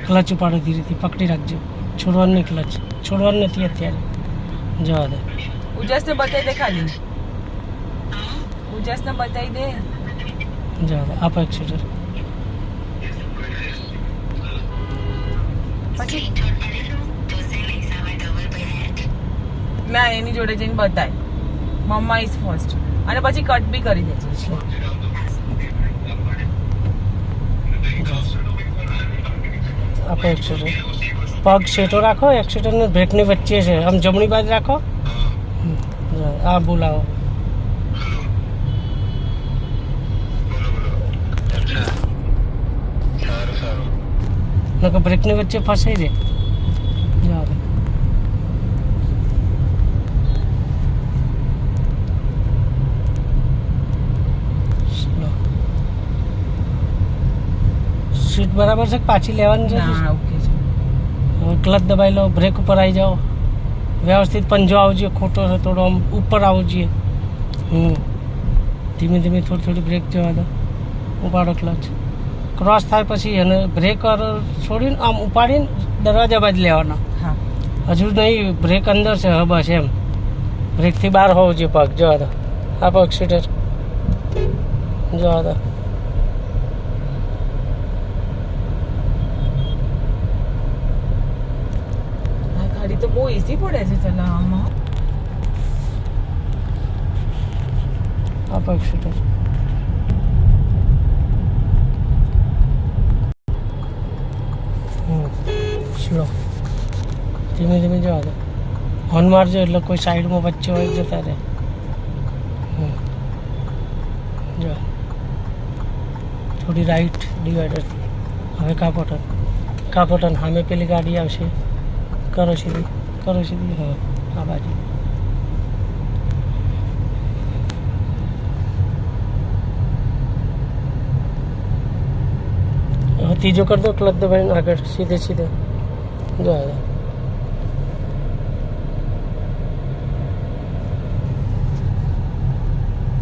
Clutch ઉપાડો ધીરેથી, પકડી રાખજો. છોડવાનું નહીં ક્લચ, છોડવાનું નથી અત્યારે. જવા દે. ઉજાસને બતાવી દે ખાલી. ઉજાસને બતાવી દે. જવા દે. આપો એક્સિટર. પછી ના એની જોડે જઈને બતાય મમ્મા ઇઝ ફર્સ્ટ અને પછી કટ બી કરી દેજે. આપો એક્સિટર. પગ સેટો રાખો, એક્સિટરને બ્રેકની વચ્ચે છે, આમ જમણી બાજુ રાખો. આ બોલાવો. નકર બ્રેકની વચ્ચે ફસાઈ દે. જવા દે. સીટ બરાબર છે, પાછી લેવાની છે. ઓકે છે. હવે ક્લચ દબાઈ લો, બ્રેક ઉપર આવી જાઓ. વ્યવસ્થિત પંજો આવજો, ખોટો છે થોડો આમ ઉપર આવવો જોઈએ. ધીમે ધીમે થોડી થોડી બ્રેક જવા દો. ઉપાડો ક્લચ. ક્રોસ થાય પછી અને બ્રેક છોડીને આમ ઉપાડીને દરવાજા બાજુ લેવાના. હા હજુ નહીં, બ્રેક અંદર છે. હા બસ એમ, બ્રેકથી બહાર હોવો જોઈએ પગ. જવા દો. આપો એક્સિટર. જવા દો. ગાડી તો બહુ ઈઝી પડે છે ચલાવવામાં. આપો એક્સિટર. સ્લો. ધીમે ધીમે જવા દો. હોર્ન મારજો એટલે કોઈ સાઈડમાં વચ્ચે હોય જતા રહે. જો થોડી રાઈટ ડિવાઈડર. હવે કાપોટન. કાપોટન સામે પેલી ગાડી આવશે. કરો સીધી, કરો સીધી. હા આ બાજુ. હવે ત્રીજો કરી દો ક્લચ દબાઈને આગળ સીધે સીધે. જવા દો.